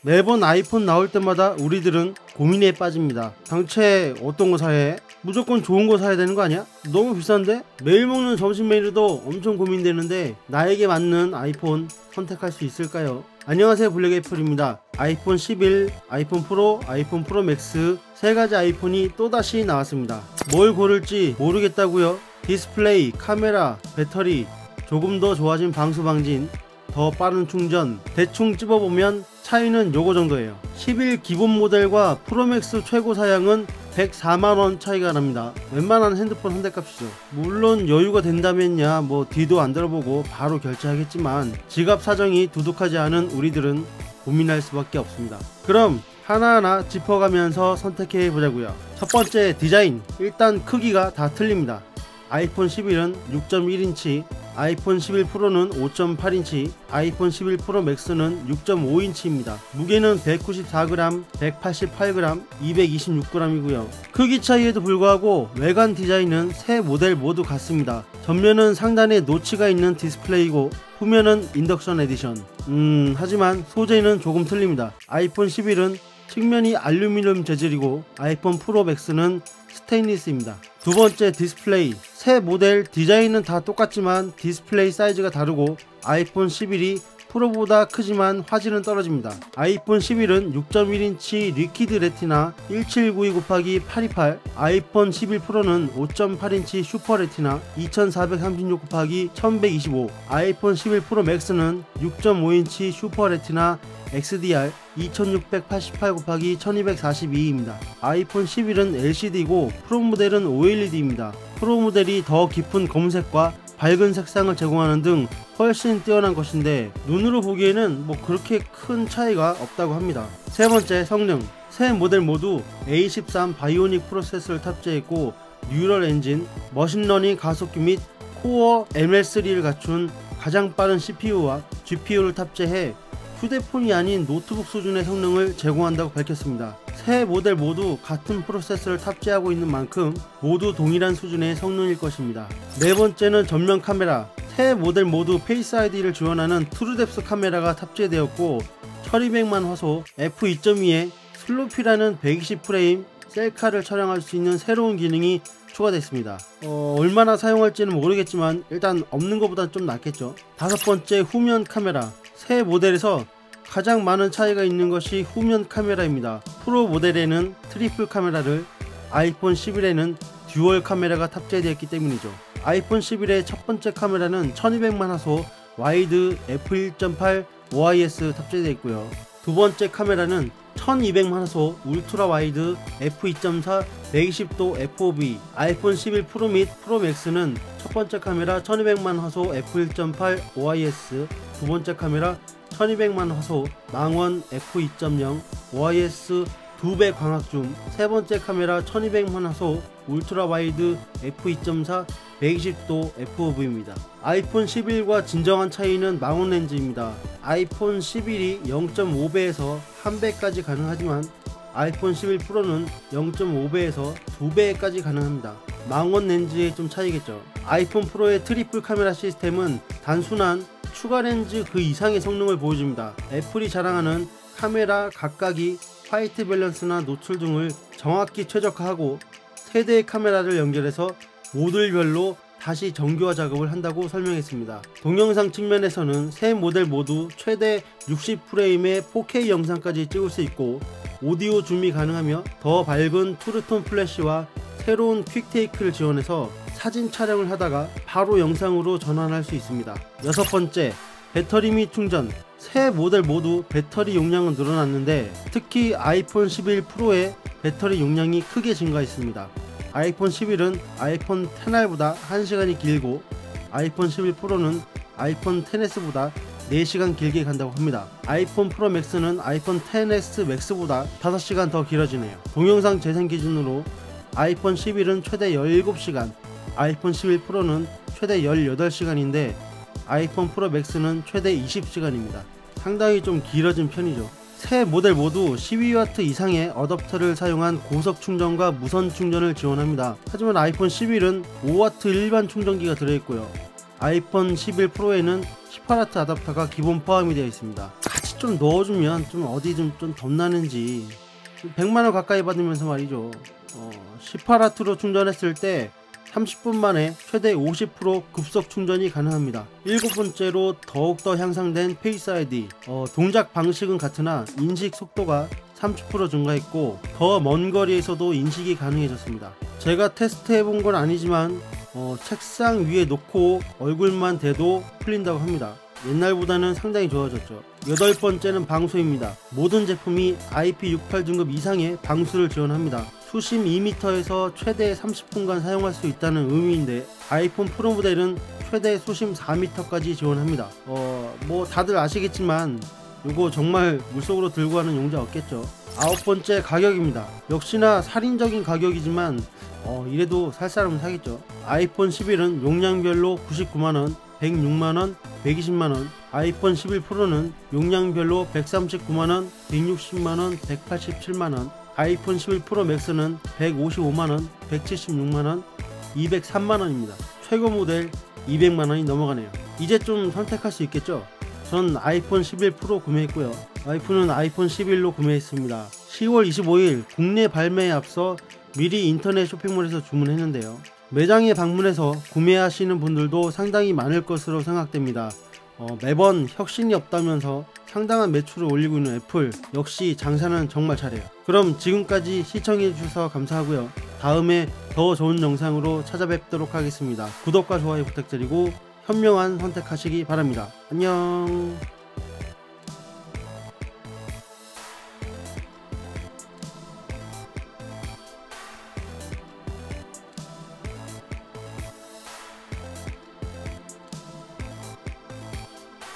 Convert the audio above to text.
매번 아이폰 나올 때마다 우리들은 고민에 빠집니다. 당최 어떤 거 사야 해? 무조건 좋은 거 사야 되는 거 아니야? 너무 비싼데? 매일 먹는 점심 메뉴도 엄청 고민되는데 나에게 맞는 아이폰 선택할 수 있을까요? 안녕하세요, 블랙애플입니다. 아이폰 11, 아이폰 프로, 아이폰 프로 맥스 세 가지 아이폰이 또다시 나왔습니다. 뭘 고를지 모르겠다고요? 디스플레이, 카메라, 배터리, 조금 더 좋아진 방수 방진, 더 빠른 충전, 대충 찝어보면 차이는 요거 정도예요. 11 기본 모델과 프로맥스 최고 사양은 104만원 차이가 납니다. 웬만한 핸드폰 한 대 값이죠. 물론 여유가 된다면야 뭐 뒤도 안 들어보고 바로 결제하겠지만 지갑 사정이 두둑하지 않은 우리들은 고민할 수밖에 없습니다. 그럼 하나하나 짚어가면서 선택해 보자고요. 첫 번째, 디자인. 일단 크기가 다 틀립니다. 아이폰 11은 6.1인치, 아이폰 11 프로는 5.8인치, 아이폰 11 프로 맥스는 6.5인치입니다. 무게는 194g, 188g, 226g이고요. 크기 차이에도 불구하고 외관 디자인은 세 모델 모두 같습니다. 전면은 상단에 노치가 있는 디스플레이고 후면은 인덕션 에디션. 하지만 소재는 조금 틀립니다. 아이폰 11은 측면이 알루미늄 재질이고 아이폰 프로 맥스는 스테인리스입니다. 두 번째, 디스플레이. 새 모델 디자인은 다 똑같지만 디스플레이 사이즈가 다르고 아이폰 11이 프로보다 크지만 화질은 떨어집니다. 아이폰 11은 6.1인치 리퀴드 레티나 1792/828, 아이폰 11 프로는 5.8인치 슈퍼 레티나 2436/1125, 아이폰 11 프로 맥스는 6.5인치 슈퍼 레티나 XDR 2688/1242입니다. 아이폰 11은 LCD고 프로 모델은 OLED입니다. 프로 모델이 더 깊은 검은색과 밝은 색상을 제공하는 등 훨씬 뛰어난 것인데 눈으로 보기에는 뭐 그렇게 큰 차이가 없다고 합니다. 세 번째, 성능. 세 모델 모두 A13 바이오닉 프로세서를 탑재했고 뉴럴 엔진, 머신러닝 가속기 및 코어 ML3를 갖춘 가장 빠른 CPU와 GPU를 탑재해 휴대폰이 아닌 노트북 수준의 성능을 제공한다고 밝혔습니다. 세 모델 모두 같은 프로세서를 탑재하고 있는 만큼 모두 동일한 수준의 성능일 것입니다. 네 번째는 전면 카메라. 세 모델 모두 페이스 ID를 지원하는 트루뎁스 카메라가 탑재되었고 1200만 화소 f2.2에 슬로피라는 120프레임 셀카를 촬영할 수 있는 새로운 기능이 추가됐습니다. 얼마나 사용할지는 모르겠지만 일단 없는 것보다 좀 낫겠죠. 다섯 번째, 후면 카메라. 새 모델에서 가장 많은 차이가 있는 것이 후면 카메라입니다. 프로 모델에는 트리플 카메라를, 아이폰 11에는 듀얼 카메라가 탑재되었기 때문이죠. 아이폰 11의 첫 번째 카메라는 1200만 화소 와이드 f1.8 OIS 탑재되어 있고요. 두 번째 카메라는 1200만 화소 울트라 와이드 f2.4 120도 FOV. 아이폰 11 프로 및 프로 맥스는 첫 번째 카메라 1200만 화소 f1.8 OIS, 두 번째 카메라 1200만 화소 망원 f2.0 OIS 2배 광학줌, 세 번째 카메라 1200만 화소 울트라 와이드 f2.4 120도 FOV입니다. 아이폰 11과 진정한 차이는 망원 렌즈입니다. 아이폰 11이 0.5배에서 1배까지 가능하지만 아이폰 11 프로는 0.5배에서 2배까지 가능합니다. 망원 렌즈의 좀 차이겠죠. 아이폰 프로의 트리플 카메라 시스템은 단순한 추가 렌즈 그 이상의 성능을 보여줍니다. 애플이 자랑하는 카메라 각각이 화이트 밸런스나 노출 등을 정확히 최적화하고 세 대의 카메라를 연결해서 모듈별로 다시 정교화 작업을 한다고 설명했습니다. 동영상 측면에서는 세 모델 모두 최대 60프레임의 4K 영상까지 찍을 수 있고 오디오 줌이 가능하며 더 밝은 투르톤 플래시와 새로운 퀵테이크를 지원해서 사진 촬영을 하다가 바로 영상으로 전환할 수 있습니다. 여섯 번째, 배터리 및 충전. 세 모델 모두 배터리 용량은 늘어났는데 특히 아이폰 11 프로의 배터리 용량이 크게 증가했습니다. 아이폰 11은 아이폰 XR보다 1시간이 길고 아이폰 11 프로는 아이폰 XS보다 4시간 길게 간다고 합니다. 아이폰 프로 맥스는 아이폰 XS 맥스보다 5시간 더 길어지네요. 동영상 재생 기준으로 아이폰 11은 최대 17시간, 아이폰 11 프로는 최대 18시간인데 아이폰 프로 맥스는 최대 20시간입니다. 상당히 좀 길어진 편이죠. 세 모델 모두 12W 이상의 어댑터를 사용한 고속 충전과 무선 충전을 지원합니다. 하지만 아이폰 11은 5W 일반 충전기가 들어있고요. 아이폰 11 프로에는 18W 어댑터가 기본 포함이 되어 있습니다. 같이 좀 넣어주면 좀 어디 좀 덧나는지. 100만원 가까이 받으면서 말이죠. 18W로 충전했을 때 30분 만에 최대 50% 급속 충전이 가능합니다. 일곱 번째로 더욱더 향상된 페이스 ID. 동작 방식은 같으나 인식 속도가 30% 증가했고 더 먼 거리에서도 인식이 가능해졌습니다. 제가 테스트해본 건 아니지만 책상 위에 놓고 얼굴만 대도 풀린다고 합니다. 옛날보다는 상당히 좋아졌죠. 여덟 번째는 방수입니다. 모든 제품이 IP68 등급 이상의 방수를 지원합니다. 수심 2m에서 최대 30분간 사용할 수 있다는 의미인데 아이폰 프로 모델은 최대 수심 4m까지 지원합니다. 뭐 다들 아시겠지만 이거 정말 물속으로 들고 가는 용자 없겠죠. 아홉 번째, 가격입니다. 역시나 살인적인 가격이지만 이래도 살 사람은 사겠죠. 아이폰 11은 용량별로 99만원, 106만원, 120만원, 아이폰 11 프로는 용량별로 139만원, 160만원, 187만원, 아이폰 11 프로 맥스는 155만원, 176만원, 203만원입니다. 최고 모델 200만원이 넘어가네요. 이제 좀 선택할 수 있겠죠? 전 아이폰 11 프로 구매했고요. 와이프는 아이폰 11로 구매했습니다. 10월 25일 국내 발매에 앞서 미리 인터넷 쇼핑몰에서 주문했는데요. 매장에 방문해서 구매하시는 분들도 상당히 많을 것으로 생각됩니다. 매번 혁신이 없다면서 상당한 매출을 올리고 있는 애플, 역시 장사는 정말 잘해요. 그럼 지금까지 시청해주셔서 감사하고요. 다음에 더 좋은 영상으로 찾아뵙도록 하겠습니다. 구독과 좋아요 부탁드리고 현명한 선택하시기 바랍니다. 안녕.